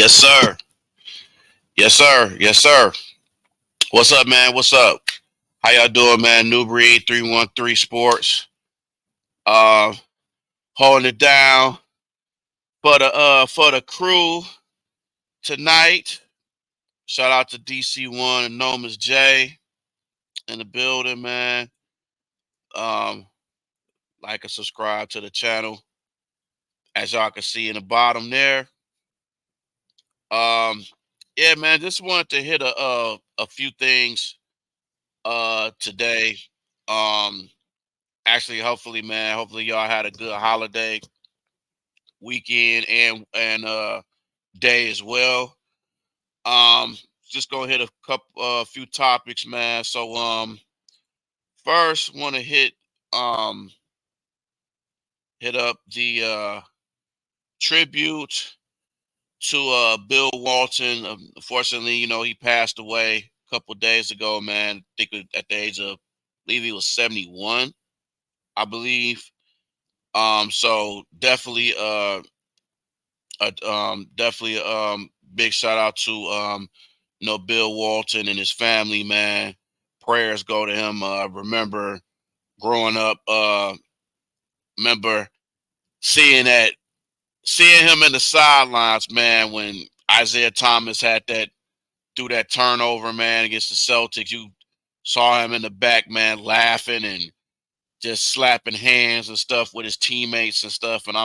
Yes, sir. Yes, sir. Yes, sir. What's up, man? What's up? How y'all doing, man? New Breed 313 Sports. Uh, Holding it down for the crew tonight. Shout out to DC1 and Noma's J in the building, man. Um, like and subscribe to the channel. As y'all can see in the bottom there. Um, yeah, man. Just wanted to hit a few things today. Um, Actually, hopefully, man, hopefully y'all had a good holiday weekend and day as well. Um, just gonna hit a few topics, man. So first want to um hit up the tribute to Bill Walton. Unfortunately, he passed away a couple days ago, man. I think at the age of, I believe he was 71, I believe. So definitely definitely big shout out to Bill Walton and his family, man. Prayers go to him. Remember growing up, remember seeing that seeing him in the sidelines, man, when Isaiah Thomas had that threw that turnover, man, against the Celtics. You saw him in the back, man, laughing and just slapping hands and stuff with his teammates and stuff. And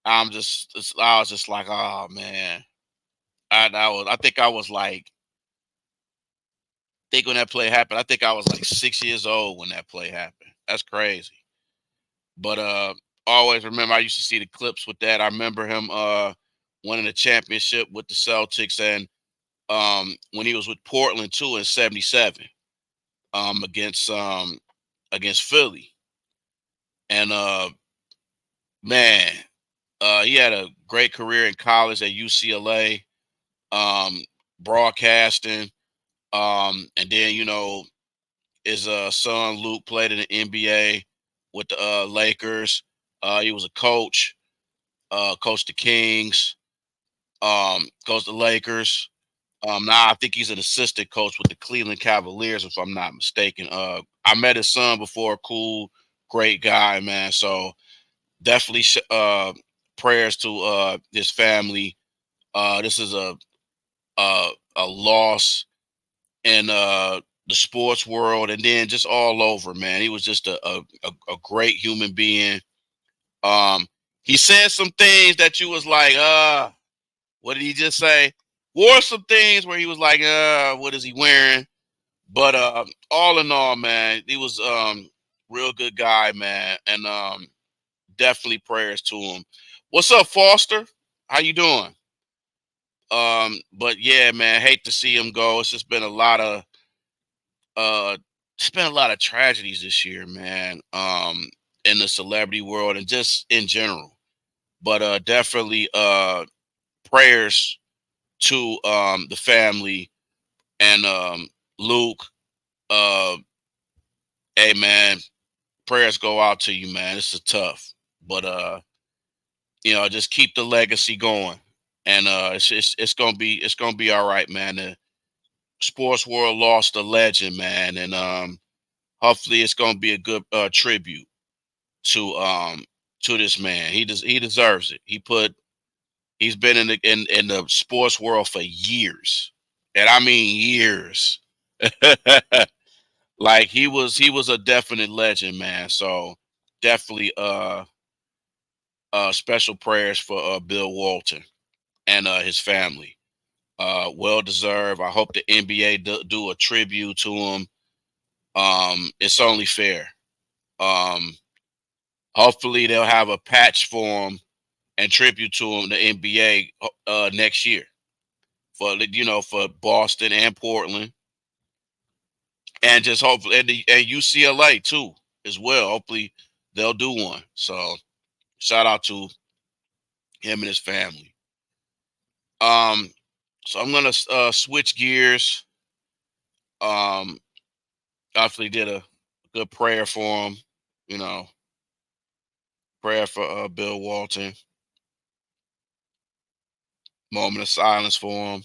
I was just like, oh man. I think I was like, think when that play happened, I think I was like 6 years old when that play happened. That's crazy. But always remember I used to see the clips with that. I remember him winning the championship with the Celtics and when he was with Portland too in '77 against against Philly. And man, he had a great career in college at UCLA, um, broadcasting. And then, his son Luke played in the NBA with the Lakers. He was a coach, coached the Kings, coached the Lakers. Now I think he's an assistant coach with the Cleveland Cavaliers, if I'm not mistaken. I met his son before. Cool, great guy, man. So definitely prayers to his family. This is a loss in the sports world and then just all over, man. He was just a great human being. Um, he said some things that you was like, what did he just say? Wore some things where he was like, what is he wearing? But all in all, man, he was real good guy, man, and definitely prayers to him. What's up, Foster? How you doing? But yeah, man, hate to see him go. It's just been a lot of uh it's been a lot of tragedies this year, man. In the celebrity world and just in general. But definitely prayers to the family and Luke. Uh hey man, prayers go out to you, man. This is tough. But just keep the legacy going. And it's gonna be all right, man. The sports world lost a legend, man, and hopefully it's gonna be a good tribute to this man. He deserves it. He's been in the sports world for years, and I mean years. Like he was a definite legend, man. So definitely special prayers for Bill Walton and his family. Well deserved. I hope the NBA do a tribute to him. It's only fair. Um, Hopefully they'll have a patch for him and tribute to him, the NBA next year for Boston and Portland, and just hopefully and UCLA too as well. Hopefully they'll do one. So shout out to him and his family. Um, so I'm gonna switch gears. Um, Obviously did a good prayer for him. You know, prayer for Bill Walton. Moment of silence for him.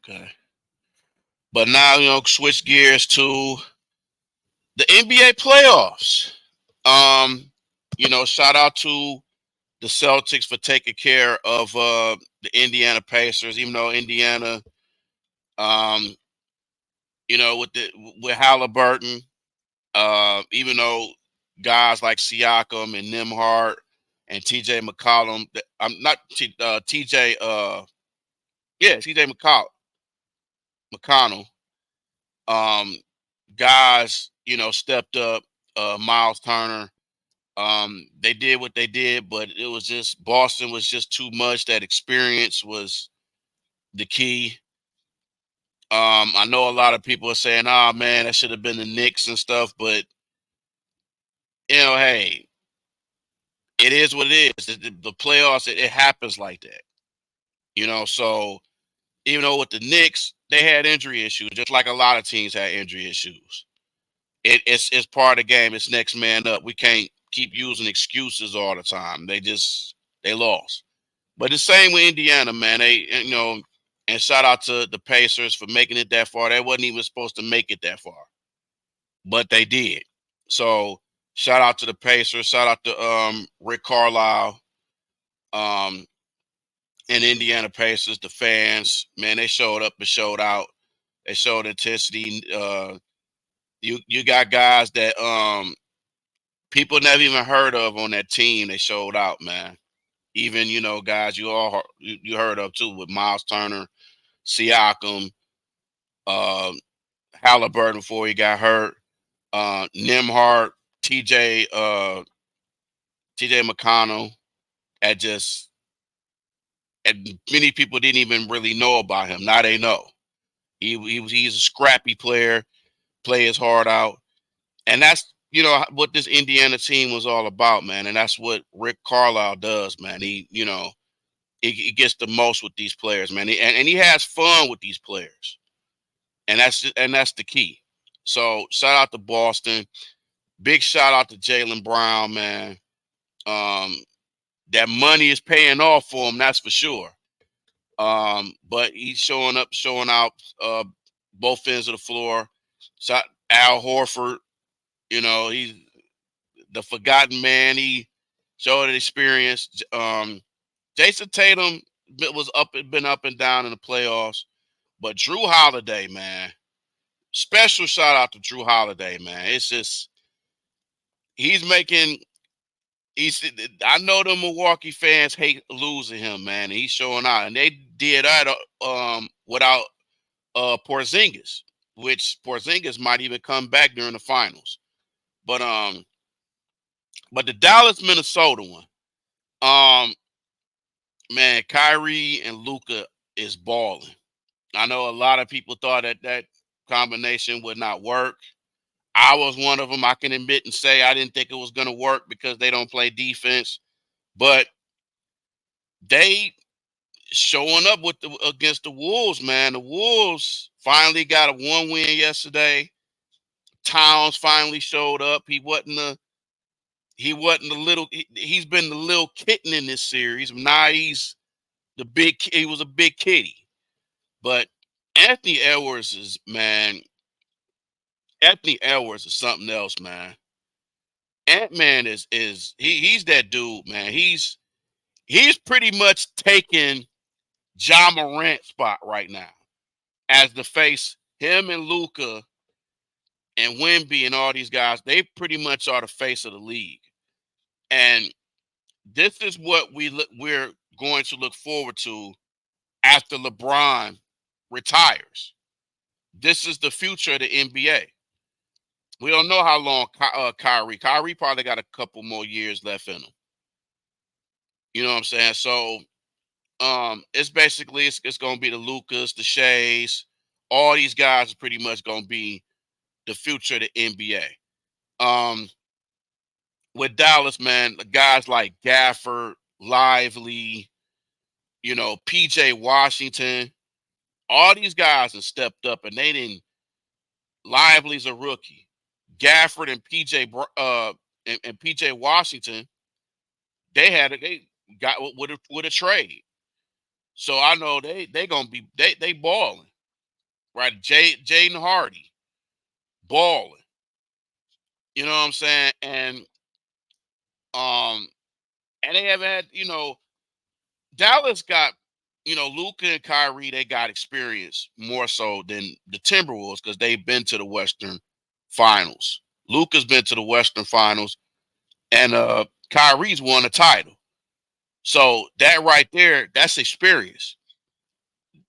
Okay. But now, switch gears to the NBA playoffs. Um, shout out to the Celtics for taking care of the Indiana Pacers, even though Indiana, um, with Halliburton, even though guys like Siakam and Nimhart and TJ McCollum, I'm not TJ, TJ McConnell, um, guys, stepped up. Miles Turner, they did what they did, but it was just Boston was just too much. That experience was the key. I know a lot of people are saying, "Oh man, that should have been the Knicks and stuff," but hey, it is what it is. The playoffs, it happens like that. So even though with the Knicks, they had injury issues, just like a lot of teams had injury issues. It's part of the game. It's next man up. We can't keep using excuses all the time. They lost. But the same with Indiana, man. And shout out to the Pacers for making it that far. They wasn't even supposed to make it that far, but they did. So shout out to the Pacers. Shout out to Rick Carlisle, um, and Indiana Pacers. The fans, man, they showed up and showed out. They showed intensity. You got guys that people never even heard of on that team. They showed out, man. Even guys you heard of too, with Miles Turner, Siakam, uh, Halliburton before he got hurt, Nimhart, TJ McConnell. At just and many people didn't even really know about him. Now they know. He's a scrappy player, play his heart out, and that's what this Indiana team was all about, man. And that's what Rick Carlisle does, man. He gets the most with these players, man. And he has fun with these players. And that's the key. So shout out to Boston. Big shout out to Jaylen Brown, man. Um, that money is paying off for him, that's for sure. But he's showing up, showing out both ends of the floor. Shot Al Horford, he's the forgotten man. He showed an experience. Jason Tatum been up and down in the playoffs, but Drew Holiday, man, special shout out to Drew Holiday, man. It's just he's making. He's. I know the Milwaukee fans hate losing him, man. And he's showing out, and they did that without Porzingis, which Porzingis might even come back during the finals. But the Dallas Minnesota one, man, Kyrie and Luka is balling. I know a lot of people thought that combination would not work. I was one of them. I can admit and say I didn't think it was going to work because they don't play defense, but they showing up against the Wolves, man. The Wolves finally got a one win yesterday. Towns finally showed up. He wasn't the little. He's been the little kitten in this series. Now he's the big. He was a big kitty, but Anthony Edwards is man. Anthony Edwards is something else, man. Ant Man he's that dude, man. He's pretty much taking Ja Morant's spot right now as the face. Him and Luca and Wemby and all these guys, they pretty much are the face of the league. And this is what we're going to look forward to after LeBron retires. This is the future of the NBA. We don't know how long Kyrie probably got a couple more years left in him. You know what I'm saying? So it's basically it's going to be the Lucas, the Shays, all these guys are pretty much going to be the future of the NBA. With Dallas, man, guys like Gafford, Lively, PJ Washington, all these guys have stepped up, and they didn't. Lively's a rookie. Gafford and PJ and PJ Washington, they got with a trade. So I know they gonna be they balling, right? Jaden Hardy balling. You know what I'm saying? Um and they have had, Dallas got, Luka and Kyrie, they got experience more so than the Timberwolves because they've been to the Western Finals. Luka's been to the Western Finals, and Kyrie's won a title. So that right there, that's experience.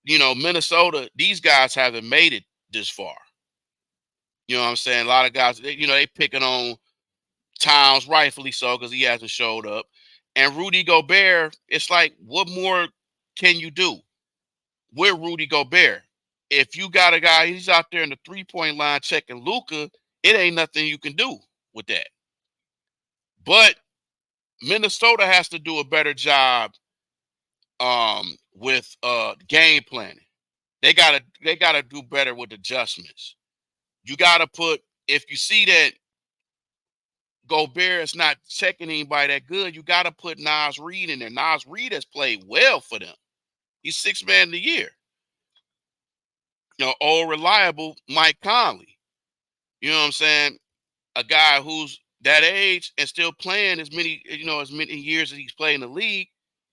Minnesota, these guys haven't made it this far. You know what I'm saying? A lot of guys, they picking on Towns, rightfully so, because he hasn't showed up. And Rudy Gobert, it's like, what more can you do with Rudy Gobert? If you got a guy, he's out there in the 3-point line checking Luka, it ain't nothing you can do with that. But Minnesota has to do a better job with game planning. They gotta do better with adjustments. You gotta put, if you see that Gobert is not checking anybody that good, you gotta put Nas Reed in there. Nas Reed has played well for them. He's 6th man of the year. Old reliable Mike Conley. You know what I'm saying? A guy who's that age and still playing as many years as he's played in the league,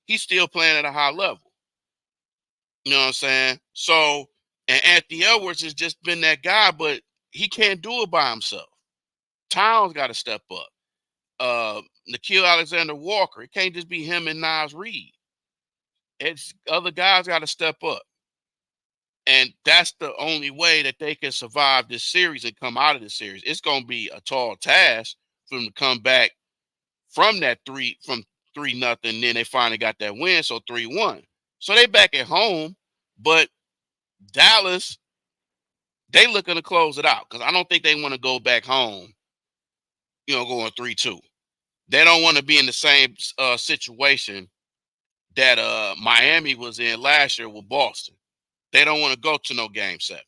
he's still playing at a high level. You know what I'm saying? So, and Anthony Edwards has just been that guy, but he can't do it by himself. Towns got to step up. Nikhil Alexander Walker, it can't just be him and Nas Reed. It's other guys got to step up. And that's the only way that they can survive this series and come out of this series. It's going to be a tall task for them to come back from that from 3-0. Then they finally got that win, so 3-1. So they back at home, but Dallas, they looking to close it out because I don't think they want to go back home, going 3-2. They don't want to be in the same situation that Miami was in last year with Boston. They don't want to go to no game 7.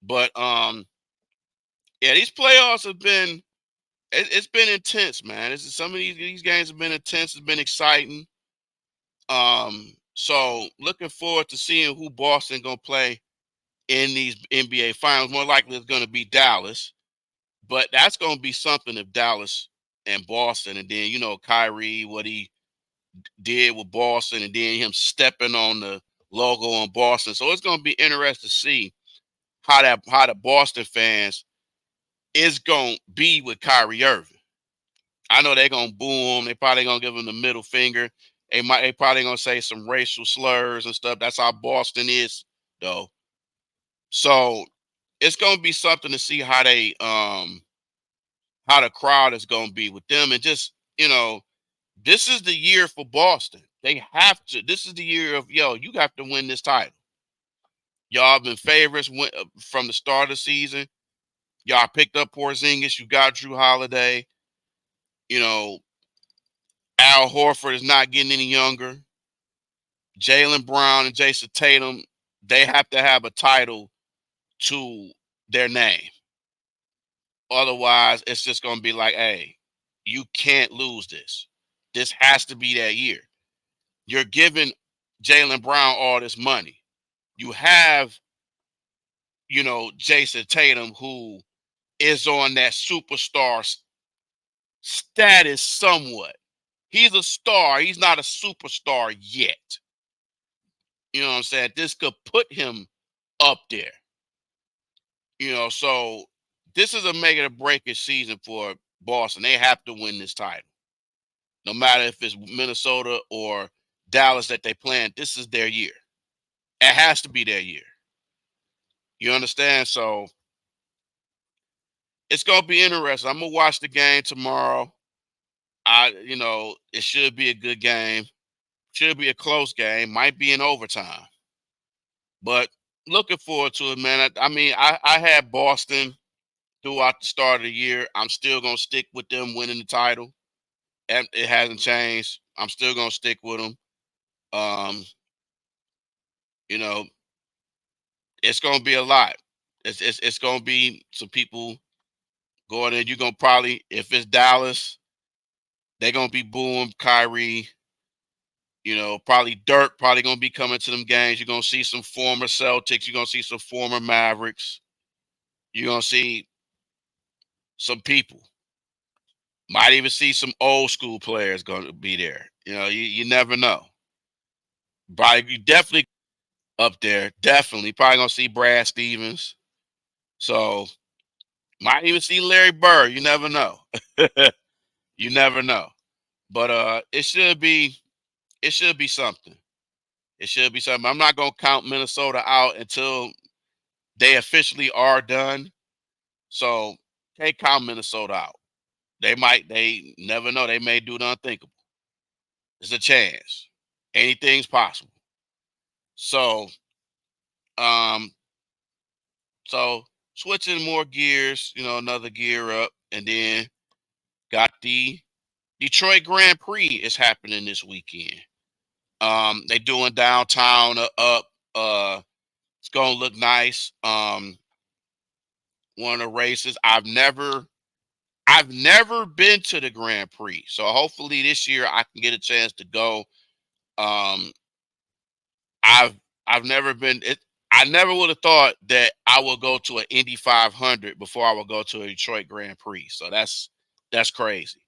But yeah, these playoffs have been it's been intense, man. Some of these games have been intense. It's been exciting. So looking forward to seeing who Boston gonna play in these NBA finals. More likely it's gonna be Dallas, but that's gonna be something if Dallas and Boston, and then Kyrie, what he did with Boston, and then him stepping on the logo on Boston. So it's gonna be interesting to see how the Boston fans is gonna be with Kyrie Irving. I know they're gonna boo him. They probably gonna give him the middle finger. They probably gonna say some racial slurs and stuff. That's how Boston is, though. So it's gonna be something to see how the crowd is gonna be with them. And just, this is the year for Boston. They have to. This is the year of, you have to win this title. Y'all been favorites from the start of the season. Y'all picked up Porzingis. You got Drew Holiday. You know, Al Horford is not getting any younger. Jaylen Brown and Jason Tatum, they have to have a title to their name. Otherwise, it's just going to be like, hey, you can't lose this. This has to be that year. You're giving Jaylen Brown all this money. You have, Jason Tatum, who is on that superstar status somewhat. He's a star. He's not a superstar yet. You know what I'm saying? This could put him up there. So this is a make it or break it season for Boston. They have to win this title. No matter if it's Minnesota or Dallas that they playing, this is their year. It has to be their year. You understand? So it's gonna be interesting. I'm gonna watch the game tomorrow. It should be a good game. Should be a close game. Might be in overtime. But looking forward to it, man. I had Boston throughout the start of the year. I'm still gonna stick with them winning the title. And it hasn't changed. I'm still gonna stick with them. Um, you know, it's gonna be a lot. It's gonna be some people Going in, you're gonna probably, if it's Dallas, they're gonna be booing Kyrie. Probably Dirk probably gonna be coming to them games. You're gonna see some former Celtics. You're gonna see some former Mavericks. You're gonna see some people. Might even see some old school players gonna be there. You never know. Probably you definitely up there. Definitely. Probably gonna see Brad Stevens. So might even see Larry Bird. You never know. You never know. But it should be something. It should be something. I'm not gonna count Minnesota out until they officially are done. So can't count Minnesota out. They never know. They may do the unthinkable. There's a chance. Anything's possible. So um so switching more gears, another gear up, and then got the Detroit Grand Prix is happening this weekend. They doing downtown up. It's gonna look nice. One of the races I've never been to the Grand Prix, so hopefully this year I can get a chance to go. Um, I've I've never been. I never would have thought that I would go to an Indy 500 before I would go to a Detroit Grand Prix. So that's crazy.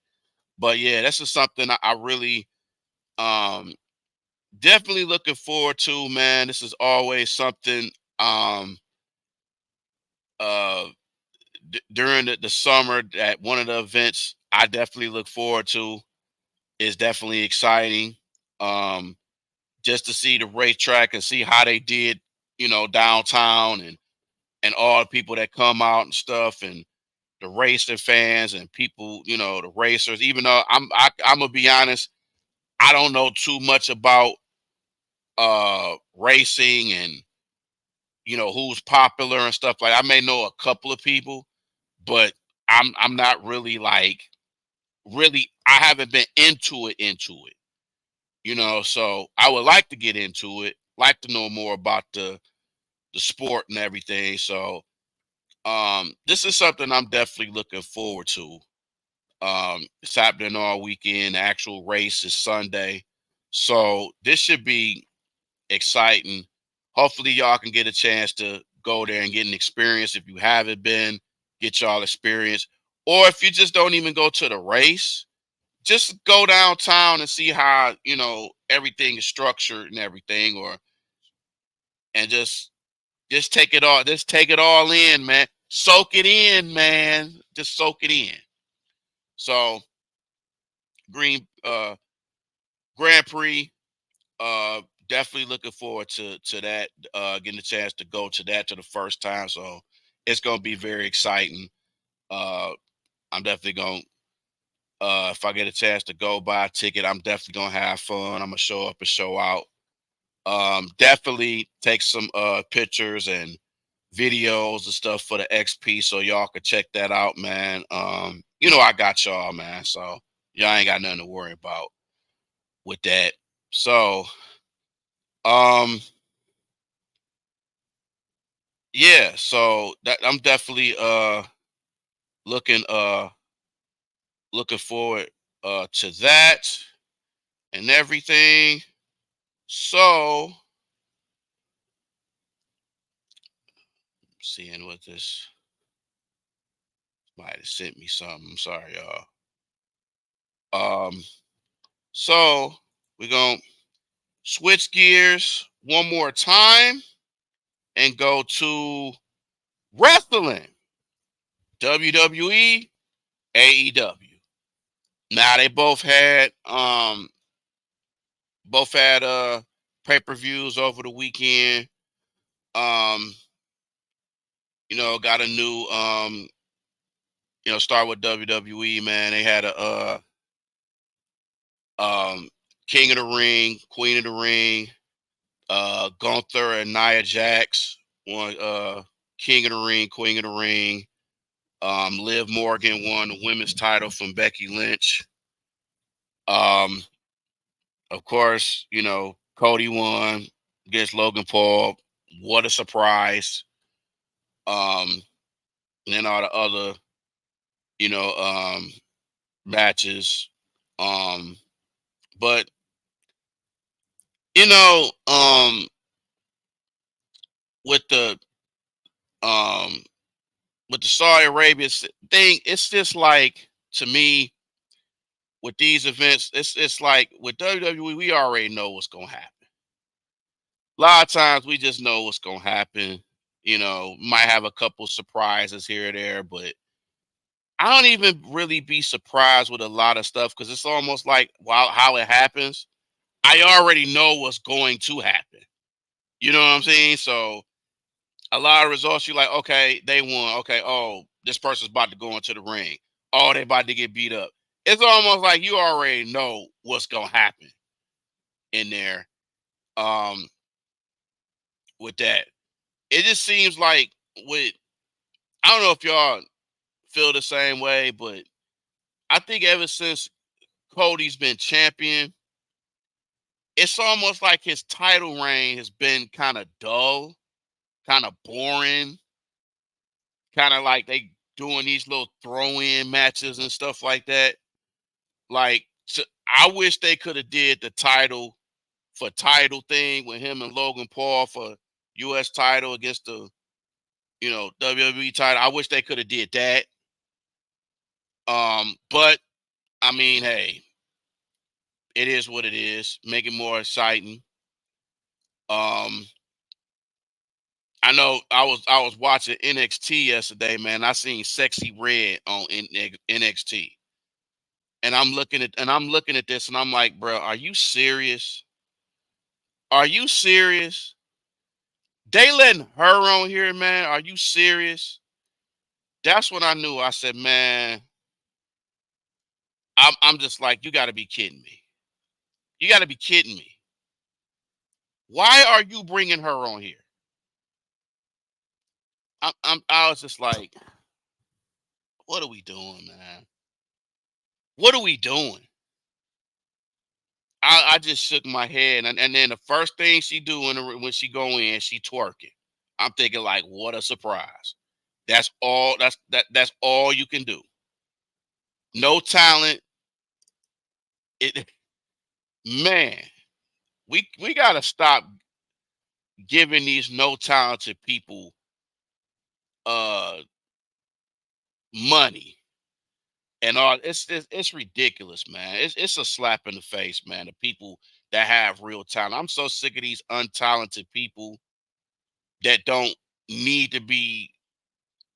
But yeah, this is something I really um definitely looking forward to, man. This is always something um uh during the summer, that one of the events I definitely look forward to. Is definitely exciting. Um just to see the racetrack and see how they did, downtown, and all the people that come out and stuff, and the racing fans and people, the racers. Even though I'm gonna be honest, I don't know too much about racing, and who's popular and stuff. Like, I may know a couple of people, but I'm not really, like, really, I haven't been into it. So I would like to get into it, like to know more about the sport and everything. So this is something I'm definitely looking forward to. It's happening all weekend. The actual race is Sunday. So this should be exciting. Hopefully y'all can get a chance to go there and get an experience. If you haven't been, get y'all experience. Or if you just don't even go to the race, just go downtown and see how, everything is structured and everything, and just take it all in, man. Soak it in, man. Just soak it in. So Green Grand Prix, definitely looking forward to that. Getting a chance to go to that to the first time. So it's gonna be very exciting. Uh I'm definitely gonna if I get a chance to go buy a ticket, I'm definitely gonna have fun. I'm gonna show up and show out. Definitely take some pictures and videos and stuff for the XP, so y'all can check that out, man. I got y'all, man. So y'all ain't got nothing to worry about with that. So um yeah, so that I'm definitely looking looking forward to that and everything. So seeing what this might have sent me something. I'm sorry, y'all. So we're gonna switch gears one more time and go to wrestling. WWE, AEW. Now they both had pay-per-views over the weekend. Um, got a new start with WWE, man. They had a King of the Ring, Queen of the Ring, Gunther and Nia Jax, one King of the Ring, Queen of the Ring. Liv Morgan won the women's title from Becky Lynch. Um, of course, Cody won against Logan Paul. What a surprise. And then all the other you know, matches. Um, but you know, with the um with the Saudi Arabia thing, it's just like to me with these events, it's like with WWE, we already know what's gonna happen. A lot of times we just know what's gonna happen. You know, might have a couple surprises here or there, but I don't even really be surprised with a lot of stuff because it's almost like while how it happens, I already know what's going to happen. You know what I'm saying? So a lot of results, you're like, okay, they won. Okay, oh, this person's about to go into the ring. Oh, they about to get beat up. It's almost like you already know what's gonna happen in there. Um, with that, it just seems like with I don't know if y'all feel the same way, but I think ever since Cody's been champion, it's almost like his title reign has been kind of dull, kind of boring, kind of like they doing these little throw-in matches and stuff like that. Like, I wish they could have did the title for title thing with him and Logan Paul for U.S. title against the WWE title. I wish they could have did that. But I mean, hey, it is what it is. Make it more exciting. Um, I know I was watching NXT yesterday, man. I seen Sexy Red on NXT, and I'm looking at this, and I'm like, bro, are you serious? Are you serious? They letting her on here, man. Are you serious? That's when I knew. I said, man, I'm just like, you got to be kidding me. You got to be kidding me. Why are you bringing her on here? I was just like, what are we doing, man? What are we doing? I just shook my head, and then the first thing she do when she go in, she twerking. I'm thinking like, what a surprise. That's all. That's all you can do. No talent. It man, we gotta stop giving these no talented people uh money and all. It's ridiculous, man. It's a slap in the face, man. The people that have real talent. I'm so sick of these untalented people that don't need to be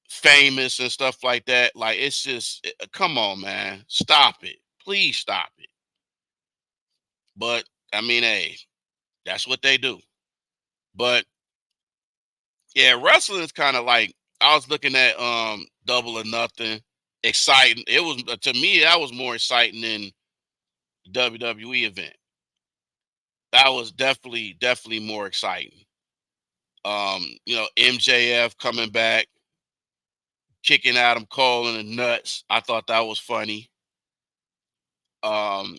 famous and stuff like that. Like it's just come on, man. Stop it. Please stop it. But I mean, hey, that's what they do. But yeah, wrestling is kind of like I was looking at Double or Nothing. Exciting. It was to me that was more exciting than the WWE event. That was definitely more exciting. MJF coming back, kicking Adam Cole in the nuts. I thought that was funny. Um,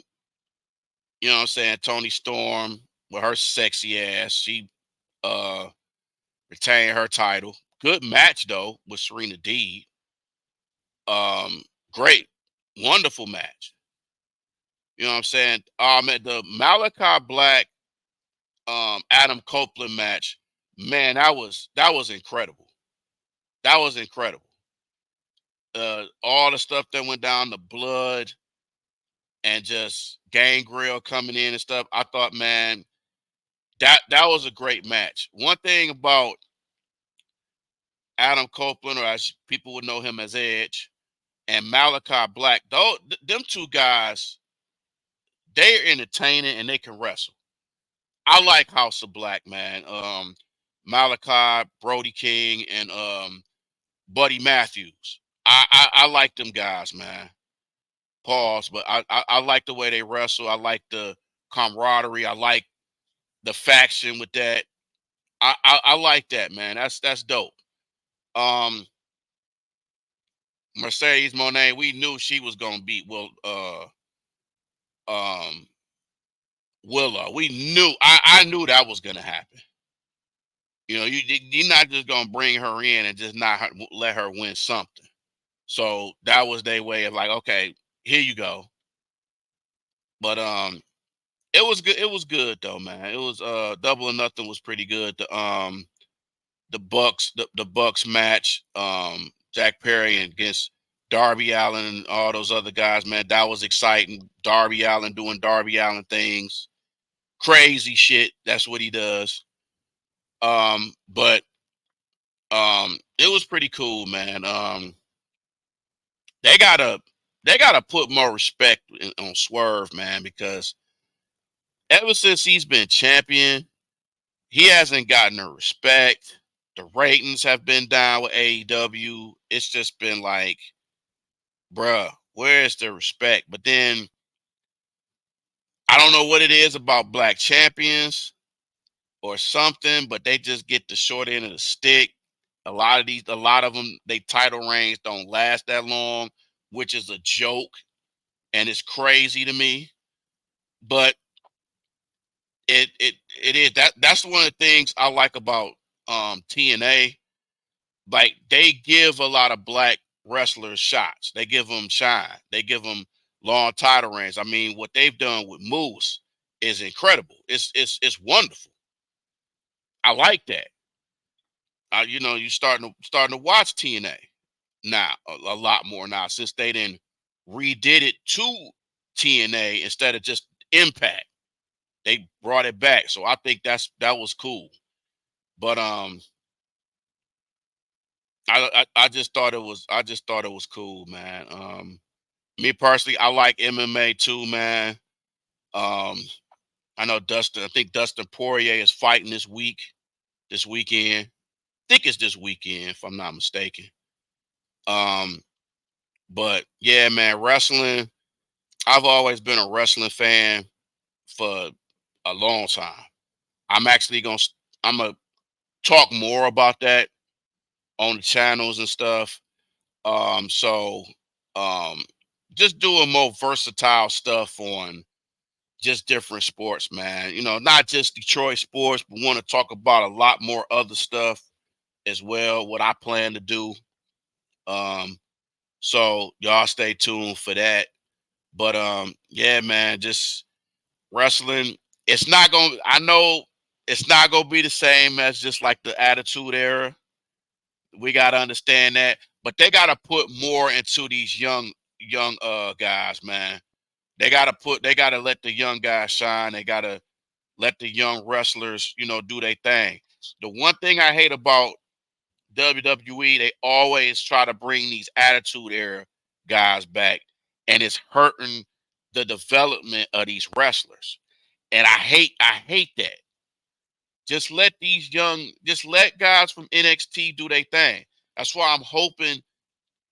you know what I'm saying? Tony Storm with her sexy ass. She uh retained her title. Good match though with Serena Deeb. Um, great, wonderful match. You know what I'm saying? At the Malachi Black Adam Copeland match, man, that was incredible. That was incredible. All the stuff that went down, the blood and just Gangrel coming in and stuff. I thought, man, that was a great match. One thing about Adam Copeland, or as people would know him as Edge, and Malachi Black, though them two guys, they're entertaining and they can wrestle. I like House of Black, man. Malachi, Brody King, and Buddy Matthews. I like them guys, man. Pause, but I like the way they wrestle. I like the camaraderie. I like the faction with that. I like that, man. That's dope. Um, Mercedes Monet, we knew she was gonna beat um Willow. We knew I knew that was gonna happen. You're not just gonna bring her in and just not let her win something. So that was their way of like, okay, here you go. But it was good. It was good though, man. It was Double or Nothing was pretty good. The Bucks match, Jack Perry against Darby Allin and all those other guys, man, that was exciting. Darby Allin doing Darby Allin things, crazy shit. That's what he does. But it was pretty cool, man. They gotta they gotta put more respect on Swerve, man, because ever since he's been champion, he hasn't gotten the respect. The ratings have been down with AEW. It's just been like, bruh, where is the respect? But then I don't know what it is about black champions or something, but they just get the short end of the stick. A lot of them, they title reigns don't last that long, which is a joke, and it's crazy to me. But it is that's one of the things I like about TNA. Like they give a lot of black wrestlers shots. They give them shine. They give them long title reigns. I mean, what they've done with Moose is incredible. It's wonderful. I like that. You starting to watch TNA now a lot more now since they didn't redid it to TNA instead of just Impact. They brought it back, so I think that was cool. But I just thought it was cool, man. Me personally, I like MMA too, man. Um, I know Dustin. I think Dustin Poirier is fighting this weekend. I think it's this weekend, if I'm not mistaken. Um, but yeah, man, wrestling. I've always been a wrestling fan for a long time. I'm actually gonna I'm gonna talk more about that on the channels and stuff. So um, just doing more versatile stuff on just different sports, man. Not just Detroit sports, but want to talk about a lot more other stuff as well. What I plan to do. Um, so y'all stay tuned for that. But yeah, man, just wrestling. It's not gonna. I know it's not gonna be the same as just like the Attitude Era. We gotta understand that, but they gotta put more into these young guys, man. They gotta let the young guys shine. They gotta let the young wrestlers, do their thing. The one thing I hate about WWE, they always try to bring these Attitude Era guys back, and it's hurting the development of these wrestlers. And I hate that. Just let guys from NXT do their thing. That's why I'm hoping,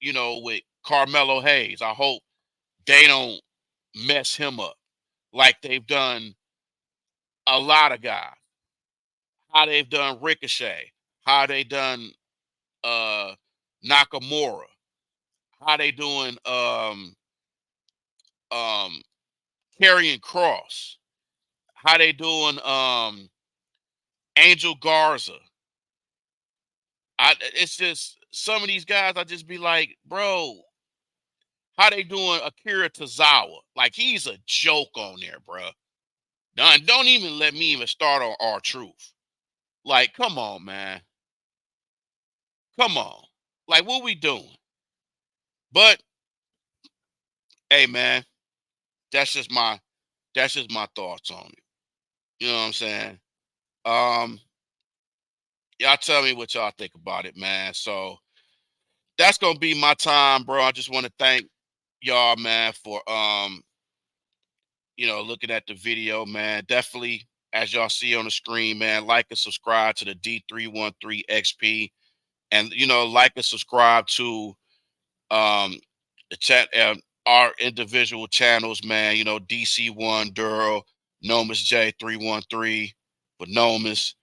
with Carmelo Hayes, I hope they don't mess him up like they've done a lot of guys. How they've done Ricochet, how they done uh Nakamura, how they doing um Karrion Cross, how they doing Angel Garza. It's just some of these guys I just be like, bro, how they doing Akira Tozawa? Like he's a joke on there, bro. Don't even let me even start on R-Truth. Like, come on, man. Come on. Like, what we doing? But hey, man, that's just my thoughts on it. You know what I'm saying? Um, y'all tell me what y'all think about it, man. So that's gonna be my time, bro. I just want to thank y'all, man, for looking at the video, man. Definitely, as y'all see on the screen, man, like and subscribe to the D313 XP, and like and subscribe to um the chat our individual channels, man. DC1 Duro, Nomus J313 with Nomus,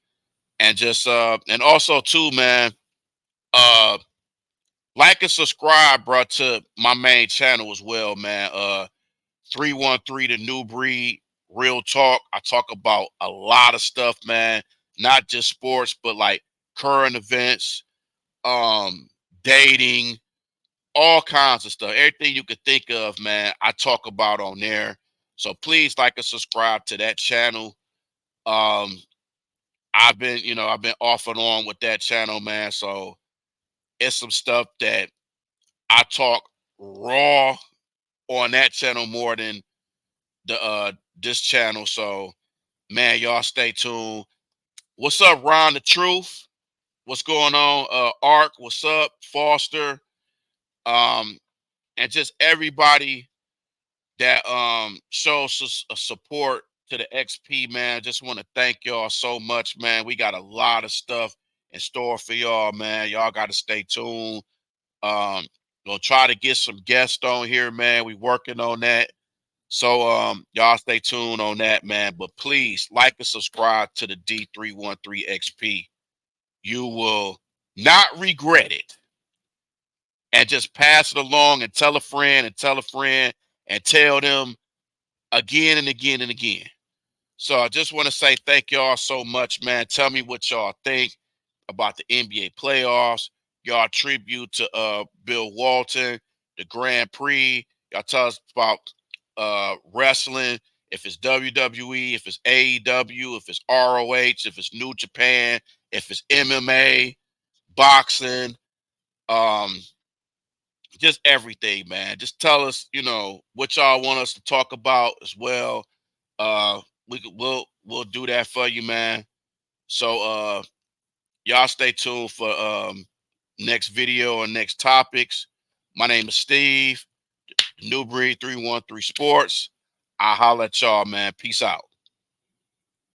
and just and also too, man, uh like and subscribe, bro, to my main channel as well, man. 313 The New Breed, Real Talk. I talk about a lot of stuff, man. Not just sports, but like current events, um, dating, all kinds of stuff. Everything you could think of, man, I talk about on there. So please like and subscribe to that channel. Um, I've been off and on with that channel, man. So it's some stuff that I talk raw on that channel more than the this channel. So man, y'all stay tuned. What's up, Ron the Truth? What's going on? Ark, what's up? Foster. Um, and just everybody that shows us a support to the XP, man. Just want to thank y'all so much, man. We got a lot of stuff in store for y'all, man. Y'all got to stay tuned. Um, we'll try to get some guests on here, man. We working on that. So y'all stay tuned on that, man. But please like and subscribe to the D313 XP. You will not regret it. And just pass it along and tell a friend and tell a friend and tell them again and again and again. So I just want to say thank y'all so much, man. Tell me what y'all think about the NBA playoffs. Y'all tribute to Bill Walton, the Grand Prix. Y'all tell us about wrestling, if it's WWE, if it's AEW, if it's ROH, if it's New Japan, if it's MMA, boxing, um, just everything, man. Just tell us, what y'all want us to talk about as well. Uh, we'll do that for you, man. So y'all stay tuned for next video or next topics. My name is Steve, New Breed 313 Sports. I'll holler at y'all, man. Peace out.